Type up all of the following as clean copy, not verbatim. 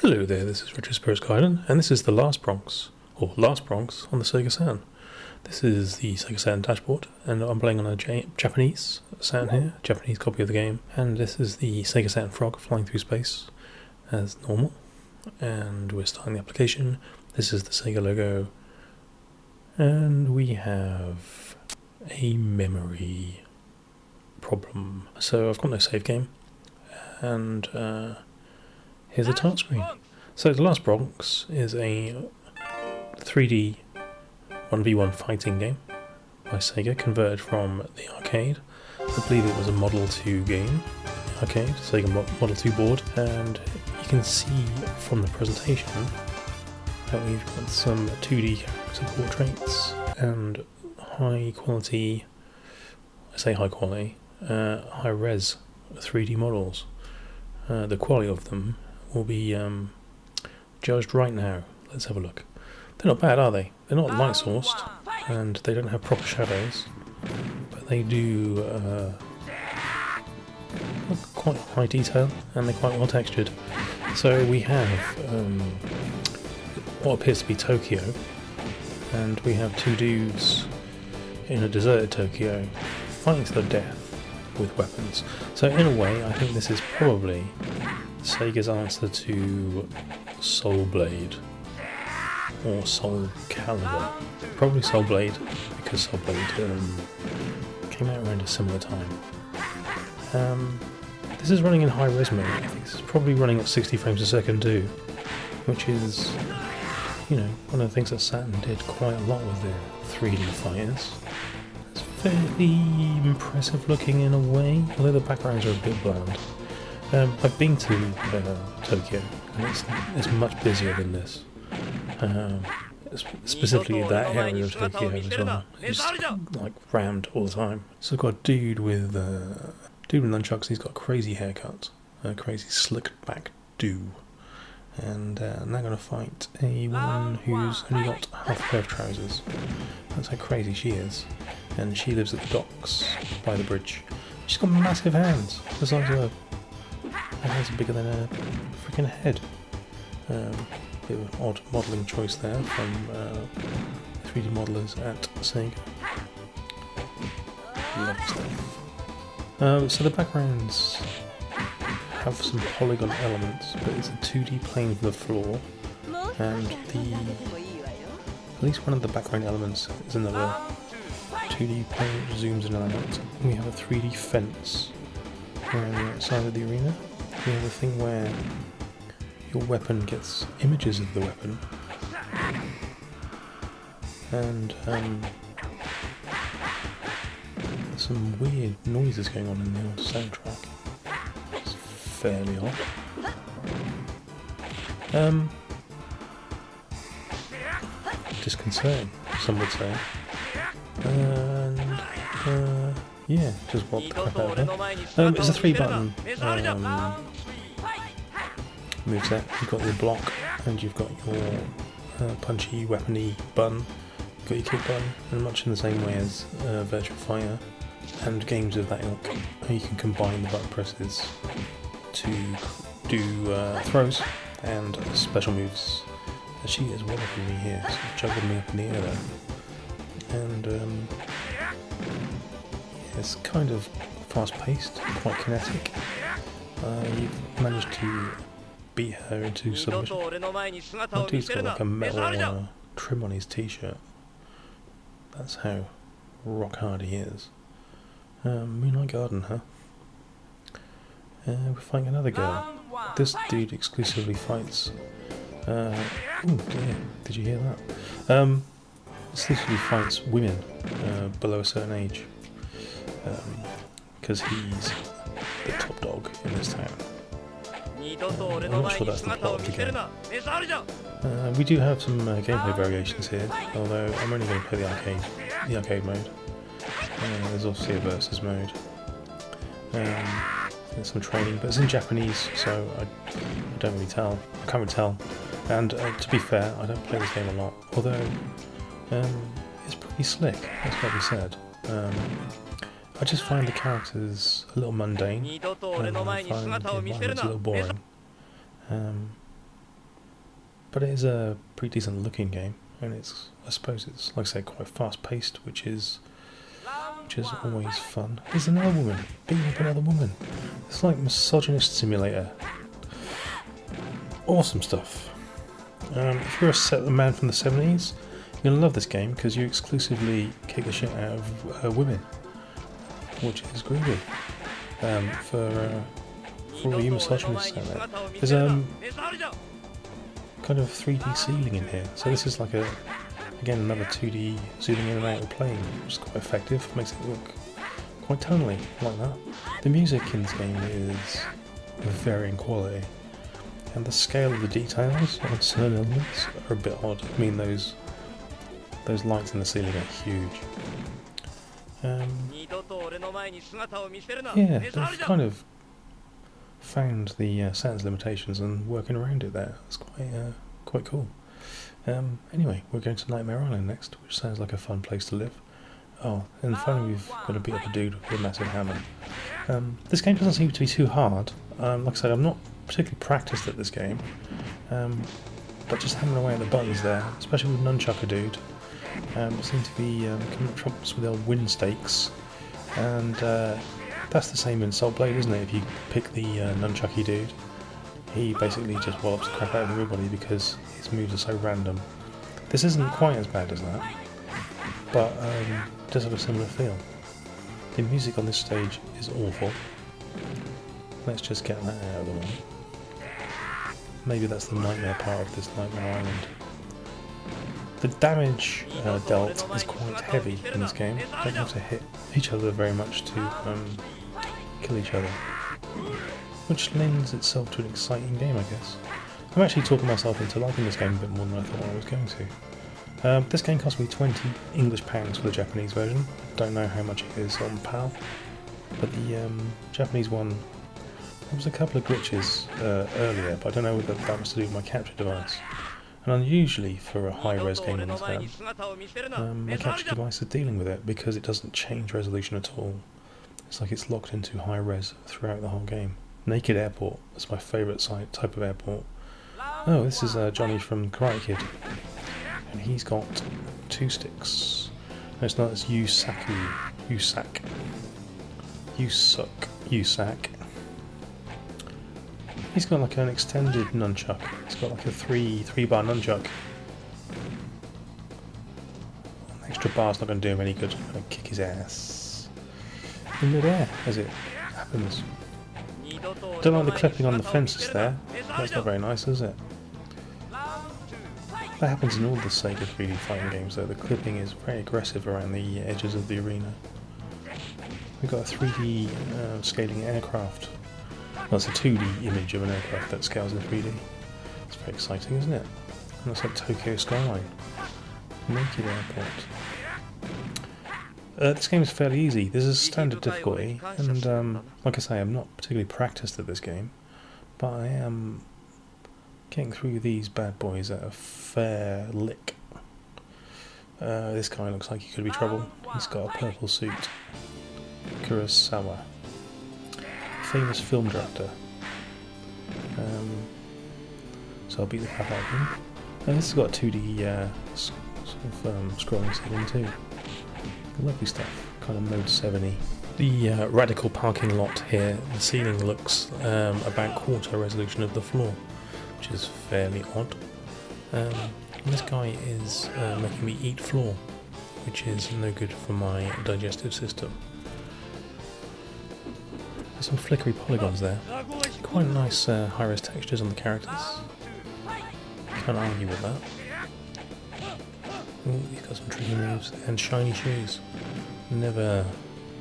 Hello there, this is Retro Spirits Gaiden, and this is the last BRONX, or Last BRONX, on the Sega Saturn. This is the Sega Saturn dashboard, and I'm playing on a Japanese Saturn here, Japanese copy of the game, and this is the Sega Saturn Frog flying through space, as normal, and we're starting the application. This is the Sega logo, and we have a memory problem. So I've got no save game, and here's a title screen. So the last BRONX is a 3D 1v1 fighting game by Sega, converted from the arcade. I believe it was a Model 2 game, arcade, Sega Model 2 board, and you can see from the presentation that we've got some 2D character portraits and high quality, I say high quality, high res 3D models. The quality of them will be judged right now. Let's have a look. They're not bad, are they? They're not light sourced, and they don't have proper shadows, but they do look quite high detail, and they're quite well textured. So we have what appears to be Tokyo, and we have two dudes in a deserted Tokyo fighting to the death with weapons. So in a way, I think this is probably Sega's answer to Soul Blade or Soul Calibur. Probably Soul Blade, because Soul Blade came out around a similar time. This is running in high res mode. I think this is probably running at 60 frames a second too, which is, you know, one of the things that Saturn did quite a lot with their 3D fighters. It's fairly impressive looking in a way, although the backgrounds are a bit bland. I've been to Tokyo, and it's much busier than this. Specifically that area of Tokyo as well. It's like rammed all the time. So I've got a dude with nunchucks. He's got a crazy haircut, a crazy slicked back do, and I'm now going to fight a woman who's only got half a pair of trousers. That's how crazy she is, and she lives at the docks by the bridge. She's got massive hands, the size of her hands are bigger than her freaking head. Bit of an odd modelling choice there from 3D modelers at Sega. Lovely stuff. So the backgrounds have some polygon elements, but it's a 2D plane for the floor, and at least one of the background elements is another 2D plane which zooms in and out. We have a 3D fence around the outside of the arena. We have a thing where your weapon gets images of the weapon, and some weird noises going on in the old soundtrack. It's fairly odd. Disconcerting, some would say. And yeah, just what the crap out of it. It's a 3-button moveset. You've got your block, and you've got your punchy, weapony button. You've got your kick button, and much in the same way as Virtua Fighter and games of that ilk, you can combine the button presses to do throws and special moves. She is wonderfully here, so juggling me up in the air there. And it's kind of fast-paced, quite kinetic. You've managed to beat her into submission. That dude's got like a metal trim on his t-shirt. That's how rock hard he is. Moonlight Garden, huh? We're fighting another girl. This dude exclusively fights... oh dear, did you hear that? Exclusively fights women below a certain age. Because he's the top dog in this town. I'm not sure that's the plot of the game. We do have some gameplay variations here, although I'm only going to play the arcade mode. There's obviously a versus mode. There's some training, but it's in Japanese, so I don't really tell. I can't really tell. And to be fair, I don't play this game a lot, although it's pretty slick, that's got to be said. I just find the characters a little mundane, and I find the environments a little boring. but it is a pretty decent looking game, and I suppose it's, like I say, quite fast paced, which is always fun. There's another woman beating up another woman. It's like misogynist simulator. Awesome stuff. If you're a man from the 70s, you're gonna love this game because you exclusively kick the shit out of women, which is groovy. For all you misogynists out there, there's kind of 3D ceiling in here, so this is like again another 2D zooming in and out of the plane, which is quite effective, makes it look quite tonally like that. The music in this game is varying quality, and the scale of the details on certain elements are a bit odd. I mean, those lights in the ceiling are huge. Yeah, they've kind of found the Saturn's limitations and working around it there. It's quite cool. Anyway, we're going to Nightmare Island next, which sounds like a fun place to live. Oh, and finally we've got to beat up a dude with a massive hammer. This game doesn't seem to be too hard. Like I said, I'm not particularly practiced at this game, but just hammering away at the buttons there, especially with Nunchucker Dude, seem to be coming up trumps with their win stakes, and that's the same in Salt Blade, isn't it? If you pick the Nunchucky Dude, he basically just wallops the crap out of everybody because his moves are so random. This isn't quite as bad as that, but it does have a similar feel. The music on this stage is awful. Let's just get that out of the way. Maybe that's the nightmare part of this Nightmare Island. The damage dealt is quite heavy in this game. You don't have to hit each other very much to kill each other, which lends itself to an exciting game, I guess. I'm actually talking myself into liking this game a bit more than I thought I was going to. This game cost me £20 English for the Japanese version. Don't know how much it is on PAL, but the Japanese one, there was a couple of glitches earlier, but I don't know whether that was to do with my capture device. And unusually for a high-res game in this game, my capture device is dealing with it because it doesn't change resolution at all. It's like it's locked into high-res throughout the whole game. Naked Airport is my favourite type of airport. Oh, this is Johnny from Karate Kid, and he's got 2 sticks. No, it's not, it's Yusak. He's got like an extended nunchuck. He's got like a three-bar nunchuck. An extra bar's not going to do him any good. I'm going to kick his ass in mid-air as it happens. Don't like the clipping on the fences there. That's not very nice, is it? That happens in all the Sega 3D fighting games though. The clipping is very aggressive around the edges of the arena. We've got a 3D scaling aircraft. Well, it's a 2D image of an aircraft that scales in 3D. It's very exciting, isn't it? And that's like Tokyo Skyline. Naked Airport. This game is fairly easy. This is standard difficulty, and like I say, I'm not particularly practiced at this game, but I am getting through these bad boys at a fair lick. This guy looks like he could be trouble. He's got a purple suit. Kurosawa. Famous film director. So I'll beat the crap out of him. And this has got a 2D scrolling ceiling too. Lovely stuff, kind of Mode 7-y. The radical parking lot here, the ceiling looks about quarter resolution of the floor, which is fairly odd. And this guy is making me eat floor, which is no good for my digestive system. There's some flickery polygons there. Quite nice high-res textures on the characters. Can't argue with that. Ooh, he's got some tricky moves and shiny shoes. Never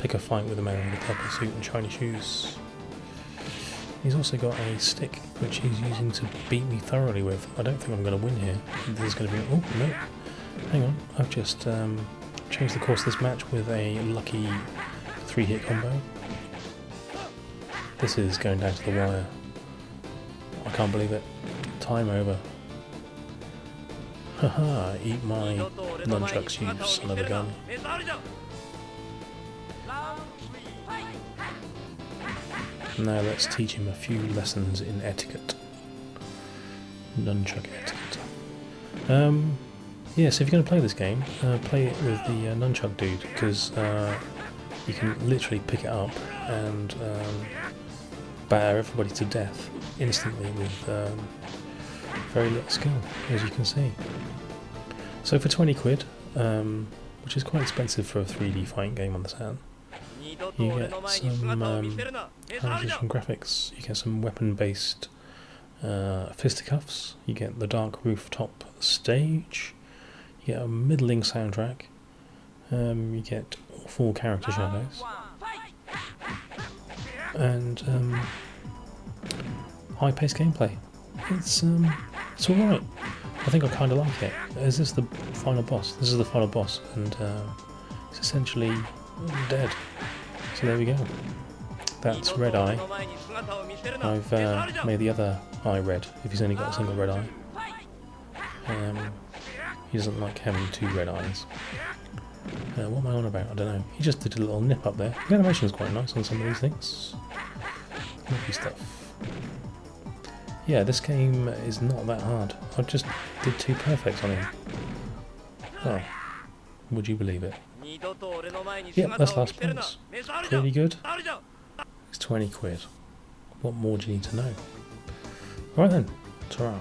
pick a fight with a man with a purple suit and shiny shoes. He's also got a stick which he's using to beat me thoroughly with. I don't think I'm going to win here. This is going to be... oh, no. Hang on. I've just changed the course of this match with a lucky 3-hit combo. This is going down to the wire. I can't believe it. Time over. Haha, eat my nunchucks, you son of a gun. Now let's teach him a few lessons in etiquette. nunchuck etiquette. Yeah, so if you're going to play this game, play it with the nunchuck dude, because you can literally pick it up and batter everybody to death instantly with very little skill, as you can see. So for 20 quid, which is quite expensive for a 3D fighting game on the Saturn, you get some graphics, you get some weapon-based fisticuffs, you get the dark rooftop stage, you get a middling soundtrack, you get full character shadows, and high-paced gameplay. It's alright. I think I kind of like it. Is this the final boss? This is the final boss, and it's essentially dead. So there we go. That's Red Eye. I've made the other eye red, if he's only got a single red eye. He doesn't like having two red eyes. What am I on about? I don't know. He just did a little nip up there. The animation is quite nice on some of these things. Lovely stuff. Yeah, this game is not that hard. I just did 2 perfects on him. Oh, would you believe it? Yep, that's last points. Pretty good. It's 20 quid. What more do you need to know? Right then, ta-ra.